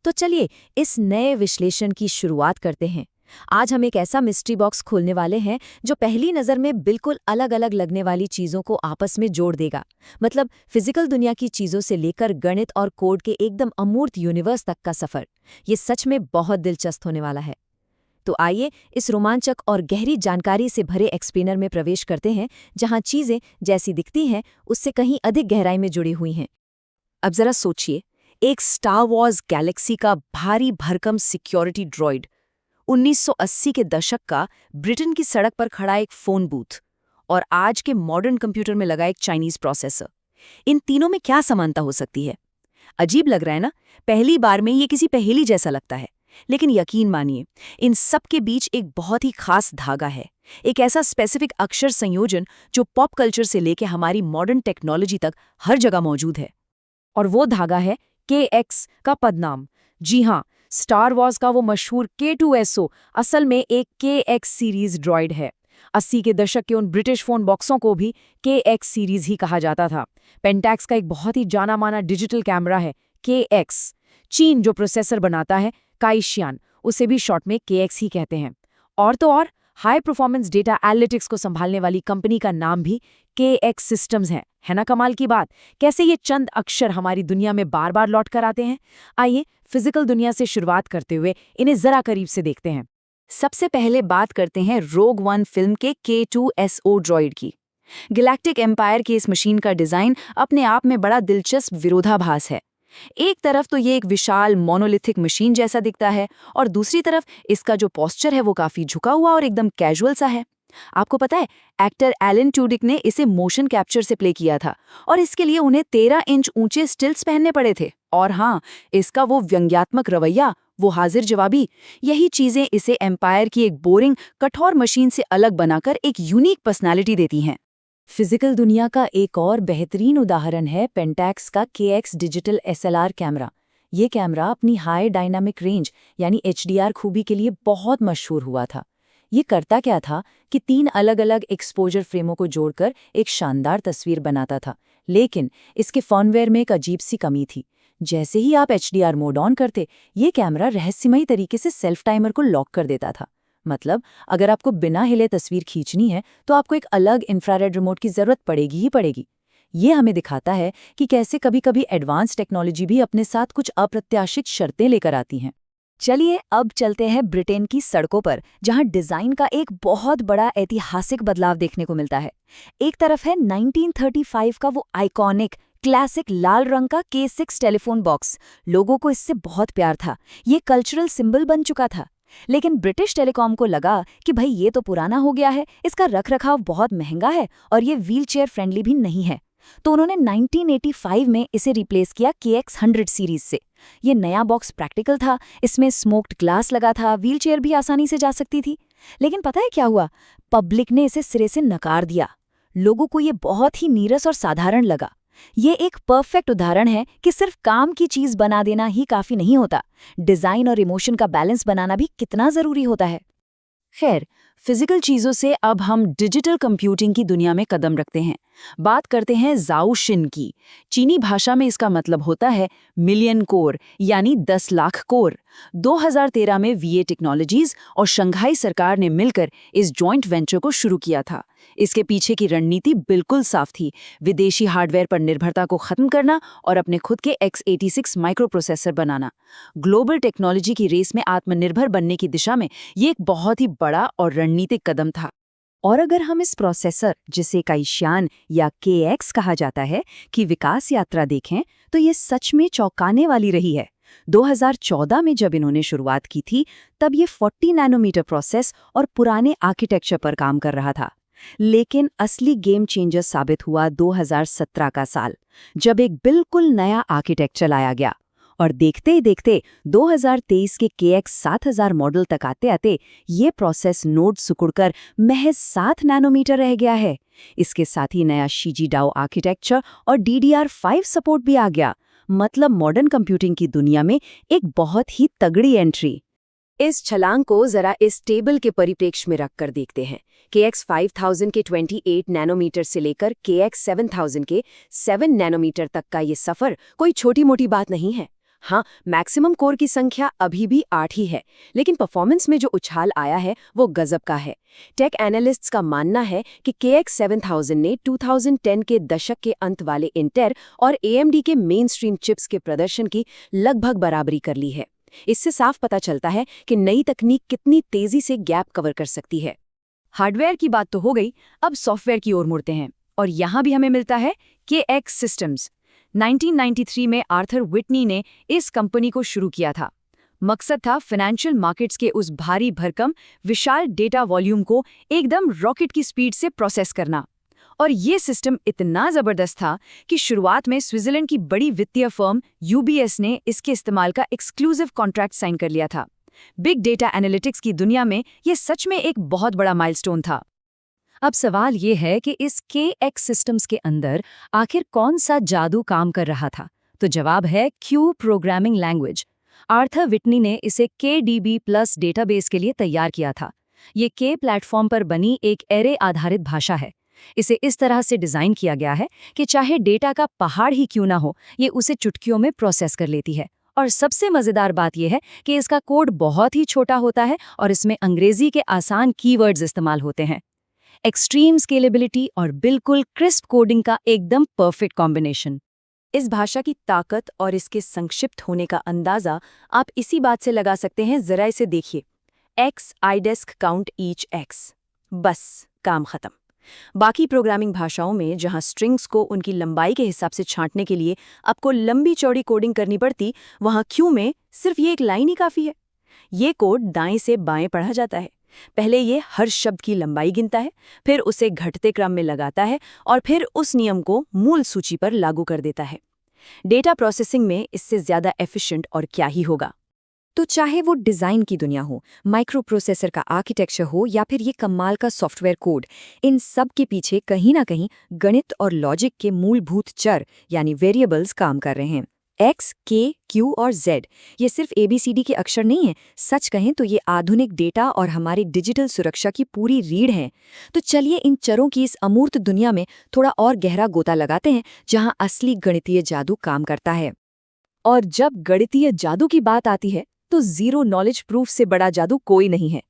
तो चलिए इस नए विश्लेषण की शुरुआत करते हैं। आज हम एक ऐसा मिस्ट्री बॉक्स खोलने वाले हैं जो पहली नज़र में बिल्कुल अलग अलग लगने वाली चीज़ों को आपस में जोड़ देगा। मतलब फिजिकल दुनिया की चीज़ों से लेकर गणित और कोड के एकदम अमूर्त यूनिवर्स तक का सफ़र। ये सच में बहुत दिलचस्प होने वाला है। तो आइए इस रोमांचक और गहरी जानकारी से भरे एक्सप्लेनर में प्रवेश करते हैं, जहां चीज़ें जैसी दिखती हैं उससे कहीं अधिक गहराई में जुड़ी हुई हैं। अब जरा सोचिए, एक स्टार वॉर्स गैलेक्सी का भारी भरकम सिक्योरिटी ड्रॉइड, 1980 के दशक का ब्रिटेन की सड़क पर खड़ा एक फोन बूथ और आज के मॉडर्न कंप्यूटर में लगा एक चाइनीज प्रोसेसर। इन तीनों में क्या समानता हो सकती है? अजीब लग रहा है ना? पहली बार में ये किसी पहेली जैसा लगता है, लेकिन यकीन मानिए इन सब के बीच एक बहुत ही खास धागा है। एक ऐसा स्पेसिफिक अक्षर संयोजन जो पॉप कल्चर से लेकर हमारी मॉडर्न टेक्नोलॉजी तक हर जगह मौजूद है। और वो धागा है KX का पदनाम। जी हाँ, स्टार वॉर्स का वो मशहूर K2SO असल में एक KX सीरीज ड्रॉइड है। 80 के दशक के उन ब्रिटिश फोन बॉक्सों को भी KX सीरीज ही कहा जाता था। पेंटैक्स का एक बहुत ही जाना माना डिजिटल कैमरा है KX। चीन जो प्रोसेसर बनाता है काइशियान, उसे भी शॉर्ट में KX ही कहते हैं। और तो और हाई परफॉर्मेंस डेटा एनालिटिक्स को संभालने वाली कंपनी का नाम भी KX सिस्टम्स है ना? कमाल की बात, कैसे ये चंद अक्षर हमारी दुनिया में बार बार लौट कर आते हैं। आइए फिजिकल दुनिया से शुरुआत करते हुए इन्हें जरा करीब से देखते हैं। सबसे पहले बात करते हैं रोग वन फिल्म के K2SO ड्रॉइड की। गैलेक्टिक एम्पायर की इस मशीन का डिजाइन अपने आप में बड़ा दिलचस्प विरोधाभास है। एक तरफ तो ये एक विशाल मोनोलिथिक मशीन जैसा दिखता है और दूसरी तरफ इसका जो पोस्चर है वो काफी झुका हुआ और एकदम कैजुअल सा है। आपको पता है, एक्टर एलन ट्यूडिक ने इसे मोशन कैप्चर से प्ले किया था और इसके लिए उन्हें 13 इंच ऊंचे स्टिल्स पहनने पड़े थे। और हाँ, इसका वो व्यंग्यात्मक रवैया, वो हाजिर जवाबी, यही चीजें इसे एम्पायर की एक बोरिंग कठोर मशीन से अलग बनाकर एक यूनिक पर्सनालिटी देती हैं। फिजिकल दुनिया का एक और बेहतरीन उदाहरण है पेंटैक्स का KX डिजिटल SLR कैमरा। ये कैमरा अपनी हाई डायनामिक रेंज यानी HDR खूबी के लिए बहुत मशहूर हुआ था। ये करता क्या था कि 3 अलग अलग एक्सपोजर फ्रेमों को जोड़कर एक शानदार तस्वीर बनाता था, लेकिन इसके फर्मवेयर में एक अजीब सी कमी थी। जैसे ही आप HDR मोड ऑन करते, ये कैमरा रहस्यमयी तरीके से सेल्फ टाइमर को लॉक कर देता था। मतलब अगर आपको बिना हिले तस्वीर खींचनी है तो आपको एक अलग इंफ्रारेड रिमोट की जरूरत पड़ेगी ही पड़ेगी। ये हमें दिखाता है कि कैसे कभी-कभी एडवांस टेक्नोलॉजी भी अपने साथ कुछ अप्रत्याशित शर्तें लेकर आती हैं। चलिए अब चलते हैं ब्रिटेन की सड़कों पर, जहां डिजाइन का एक बहुत बड़ा ऐतिहासिक बदलाव देखने को मिलता है। एक तरफ है 1935 का वो आइकॉनिक क्लासिक लाल रंग का K6 टेलीफोन बॉक्स। लोगों को इससे बहुत प्यार था, ये कल्चरल सिंबल बन चुका था। लेकिन ब्रिटिश टेलीकॉम को लगा कि भाई ये तो पुराना हो गया है, इसका रखरखाव बहुत महंगा है और ये व्हीलचेयर फ्रेंडली भी नहीं है। तो उन्होंने 1985 में इसे रिप्लेस किया KX100 सीरीज से। ये नया बॉक्स प्रैक्टिकल था, इसमें स्मोक्ड ग्लास लगा था, व्हीलचेयर भी आसानी से जा सकती थी। लेकिन पता है क्या हुआ? पब्लिक ने इसे सिरे से नकार दिया। लोगों को ये बहुत ही नीरस और साधारण लगा। ये एक परफेक्ट उदाहरण है कि सिर्फ काम की चीज बना देना ही काफी नहीं होता, डिजाइन और इमोशन का बैलेंस बनाना भी कितना जरूरी होता है। खैर, फिजिकल चीजों से अब हम डिजिटल कंप्यूटिंग की दुनिया में कदम रखते हैं। बात करते हैं जाओशिन की। चीनी भाषा में इसका मतलब होता है मिलियन कोर यानी 10 लाख कोर। 2013 में VA टेक्नोलॉजीज और शंघाई सरकार ने मिलकर इस जॉइंट वेंचर को शुरू किया था। इसके पीछे की रणनीति बिल्कुल साफ थी, विदेशी हार्डवेयर पर निर्भरता को खत्म करना और अपने खुद के X86 माइक्रो प्रोसेसर बनाना। ग्लोबल टेक्नोलॉजी की रेस में आत्मनिर्भर बनने की दिशा में ये एक बहुत ही बड़ा और रणनीतिक कदम था। और अगर हम इस प्रोसेसर, जिसे काइशियान या KX कहा जाता है, की विकास यात्रा देखें तो ये सच में चौंकाने वाली रही है। 2014 में जब इन्होंने शुरुआत की थी, तब ये 40 नैनोमीटर प्रोसेस और पुराने आर्किटेक्चर पर काम कर रहा था। लेकिन असली गेम चेंजर साबित हुआ 2017 का साल, जब एक बिल्कुल नया आर्किटेक्चर लाया गया। और देखते ही देखते 2023 के KX 7000 मॉडल तक आते आते ये प्रोसेस नोड सिकुड़कर महज 7 नैनोमीटर रह गया है। इसके साथ ही नया शीजीडाओ आर्किटेक्चर और DDR5 सपोर्ट भी आ गया। मतलब मॉडर्न कंप्यूटिंग की दुनिया में एक बहुत ही तगड़ी एंट्री। इस छलांग को जरा इस टेबल के परिप्रेक्ष्य में रखकर देखते हैं। KX 5000 के 28 नैनोमीटर से लेकर KX 7000 के 7 नैनोमीटर तक का ये सफर कोई छोटी मोटी बात नहीं है। हाँ, मैक्सिमम कोर की संख्या अभी भी 8 ही है, लेकिन परफॉर्मेंस में जो उछाल आया है वो गजब का है। टेक एनालिस्ट्स का मानना है कि KX7000 ने 2010 के दशक के अंत वाले इंटेल और AMD के मेन स्ट्रीम चिप्स के प्रदर्शन की लगभग बराबरी कर ली है। इससे साफ पता चलता है कि नई तकनीक कितनी तेजी से गैप कवर कर सकती है। हार्डवेयर की बात तो हो गई, अब सॉफ्टवेयर की ओर मुड़ते हैं और यहाँ भी हमें मिलता है KX सिस्टम्स। 1993 में आर्थर व्हिटनी ने इस कंपनी को शुरू किया था। मकसद था फाइनेंशियल मार्केट्स के उस भारी भरकम विशाल डेटा वॉल्यूम को एकदम रॉकेट की स्पीड से प्रोसेस करना। और ये सिस्टम इतना ज़बरदस्त था कि शुरुआत में स्विट्जरलैंड की बड़ी वित्तीय फर्म UBS ने इसके इस्तेमाल का एक्सक्लूसिव कॉन्ट्रैक्ट साइन कर लिया था। बिग डेटा एनालिटिक्स की दुनिया में ये सच में एक बहुत बड़ा माइलस्टोन था। अब सवाल ये है कि इस KX सिस्टम्स के अंदर आखिर कौन सा जादू काम कर रहा था? तो जवाब है Q programming language. Arthur Whitney ने इसे KDB प्लस डेटाबेस के लिए तैयार किया था। ये K प्लेटफॉर्म पर बनी एक एरे आधारित भाषा है। इसे इस तरह से डिज़ाइन किया गया है कि चाहे डेटा का पहाड़ ही क्यों ना हो, ये उसे चुटकियों में प्रोसेस कर लेती है। और सबसे मज़ेदार बात यह है कि इसका कोड बहुत ही छोटा होता है और इसमें अंग्रेजी के आसान कीवर्ड्स इस्तेमाल होते हैं। एक्सट्रीम स्केलेबिलिटी और बिल्कुल क्रिस्प कोडिंग का एकदम परफेक्ट कॉम्बिनेशन। इस भाषा की ताकत और इसके संक्षिप्त होने का अंदाजा आप इसी बात से लगा सकते हैं, जरा इसे देखिए। X iDesk count each X। बस काम खत्म। बाकी प्रोग्रामिंग भाषाओं में जहां स्ट्रिंग्स को उनकी लंबाई के हिसाब से छांटने के लिए आपको लंबी चौड़ी कोडिंग करनी पड़ती, वहां Q में सिर्फ ये एक लाइन ही काफी है। ये कोड दाएं से बाएं पढ़ा जाता है। पहले ये हर शब्द की लंबाई गिनता है, फिर उसे घटते क्रम में लगाता है और फिर उस नियम को मूल सूची पर लागू कर देता है। डेटा प्रोसेसिंग में इससे ज्यादा एफिशिएंट और क्या ही होगा। तो चाहे वो डिज़ाइन की दुनिया हो, माइक्रो प्रोसेसर का आर्किटेक्चर हो या फिर ये कमाल का सॉफ्टवेयर कोड, इन सब के पीछे कहीं ना कहीं गणित और लॉजिक के मूलभूत चर यानी वेरिएबल्स काम कर रहे हैं। X, K, Q और Z ये सिर्फ ABCD के अक्षर नहीं हैं। सच कहें तो ये आधुनिक डेटा और हमारी डिजिटल सुरक्षा की पूरी रीढ़ हैं। तो चलिए इन चरों की इस अमूर्त दुनिया में थोड़ा और गहरा गोता लगाते हैं, जहां असली गणितीय जादू काम करता है। और जब गणितीय जादू की बात आती है तो जीरो नॉलेज प्रूफ से बड़ा जादू कोई नहीं है।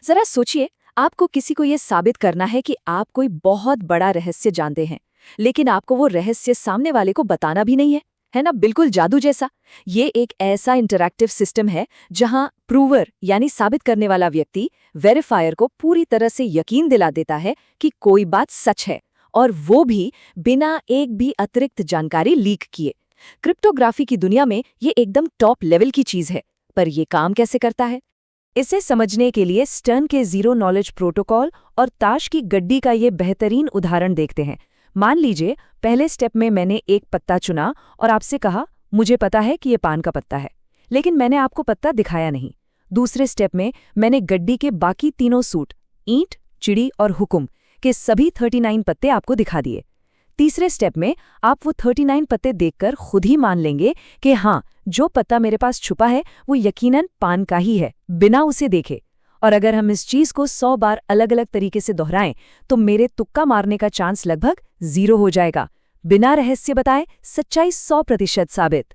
जरा सोचिए, आपको किसी को ये साबित करना है कि आप कोई बहुत बड़ा रहस्य जानते हैं, लेकिन आपको वो रहस्य सामने वाले को बताना भी नहीं है ना? बिल्कुल जादू जैसा। ये एक ऐसा इंटरैक्टिव सिस्टम है जहां प्रूवर यानी साबित करने वाला व्यक्ति वेरीफायर को पूरी तरह से यकीन दिला देता है कि कोई बात सच है, और वो भी बिना एक भी अतिरिक्त जानकारी लीक किए। क्रिप्टोग्राफी की दुनिया में ये एकदम टॉप लेवल की चीज है। पर ये काम कैसे करता है, इसे समझने के लिए स्टर्न के जीरो नॉलेज प्रोटोकॉल और ताश की गड्डी का ये बेहतरीन उदाहरण देखते हैं। मान लीजिए पहले स्टेप में मैंने एक पत्ता चुना और आपसे कहा मुझे पता है कि ये पान का पत्ता है, लेकिन मैंने आपको पत्ता दिखाया नहीं। दूसरे स्टेप में मैंने गड्डी के बाकी तीनों सूट, ईंट, चिड़ी और हुकुम के सभी 39 पत्ते आपको दिखा दिए। तीसरे स्टेप में आप वो 39 पत्ते देखकर खुद ही मान लेंगे कि हाँ, जो पत्ता मेरे पास छुपा है वो यकीनन पान का ही है, बिना उसे देखे। और अगर हम इस चीज को 100 बार अलग अलग तरीके से दोहराएं तो मेरे तुक्का मारने का चांस लगभग 0 हो जाएगा। बिना रहस्य बताए सच्चाई 100% साबित।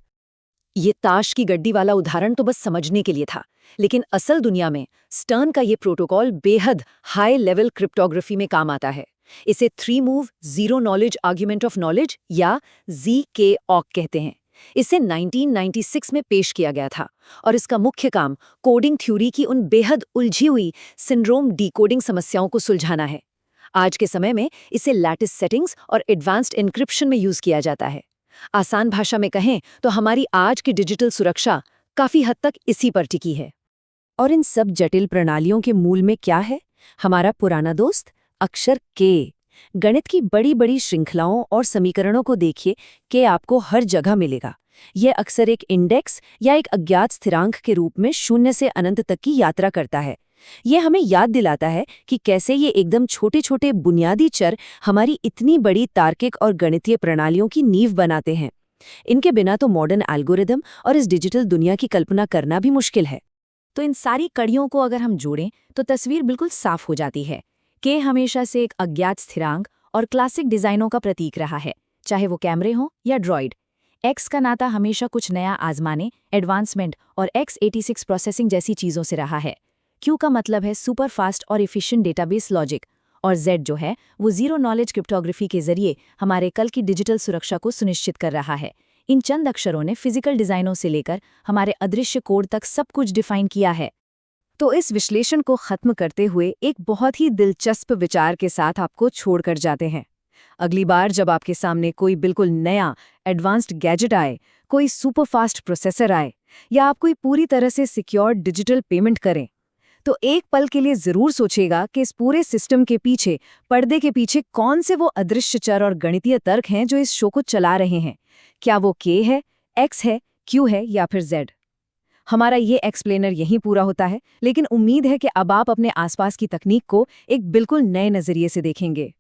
ये ताश की गड्डी वाला उदाहरण तो बस समझने के लिए था, लेकिन असल दुनिया में स्टर्न का ये प्रोटोकॉल बेहद हाई लेवल क्रिप्टोग्राफी में काम आता है। इसे 3 move zero knowledge argument of knowledge या ZKOC कहते हैं। इसे 1996 में पेश किया गया था और इसका मुख्य काम कोडिंग थ्योरी की उन बेहद उलझी हुई सिंड्रोम डिकोडिंग समस्याओं को सुलझाना है। आज के समय में इसे लैटिस सेटिंग्स और एडवांस्ड एन्क्रिप्शन में यूज किया जाता है। आसान भाषा में कहें तो हमारी आज की डिजिटल सुरक्षा काफी हद तक इसी पर टिकी है। और इन सब जटिल प्रणालियों के मूल में क्या है? हमारा पुराना दोस्त अक्षर K। गणित की बड़ी बड़ी श्रृंखलाओं और समीकरणों को देखिए, K आपको हर जगह मिलेगा। यह अक्सर एक इंडेक्स या एक अज्ञात स्थिरांक के रूप में 0 से अनंत तक की यात्रा करता है। यह हमें याद दिलाता है कि कैसे ये एकदम छोटे छोटे बुनियादी चर हमारी इतनी बड़ी तार्किक और गणितीय प्रणालियों की नींव बनाते हैं। इनके बिना तो मॉडर्न एल्गोरिदम और इस डिजिटल दुनिया की कल्पना करना भी मुश्किल है। तो इन सारी कड़ियों को अगर हम जोड़ें तो तस्वीर बिल्कुल साफ हो जाती है। K हमेशा से एक अज्ञात स्थिरांक और क्लासिक डिजाइनों का प्रतीक रहा है, चाहे वो कैमरे हों या ड्रॉइड। एक्स का नाता हमेशा कुछ नया आजमाने, एडवांसमेंट और x86 प्रोसेसिंग जैसी चीज़ों से रहा है। क्यू का मतलब है सुपर फास्ट और एफिशिएंट डेटाबेस लॉजिक, और जेड जो है वो जीरो नॉलेज क्रिप्टोग्राफी के जरिए हमारे कल की डिजिटल सुरक्षा को सुनिश्चित कर रहा है। इन चंद अक्षरों ने फिजिकल डिज़ाइनों से लेकर हमारे अदृश्य कोड तक सब कुछ डिफाइन किया है। तो इस विश्लेषण को खत्म करते हुए एक बहुत ही दिलचस्प विचार के साथ आपको छोड़कर जाते हैं। अगली बार जब आपके सामने कोई बिल्कुल नया एडवांस्ड गैजेट आए, कोई सुपरफास्ट प्रोसेसर आए, या आप कोई पूरी तरह से सिक्योर डिजिटल पेमेंट करें, तो एक पल के लिए जरूर सोचिएगा कि इस पूरे सिस्टम के पीछे, पर्दे के पीछे कौन से वो अदृश्य चर और गणितीय तर्क हैं जो इस शो को चला रहे हैं। क्या वो के है, एक्स है, क्यू है या फिर जेड? हमारा ये एक्सप्लेनर यहीं पूरा होता है, लेकिन उम्मीद है कि अब आप अपने आसपास की तकनीक को एक बिल्कुल नए नजरिए से देखेंगे।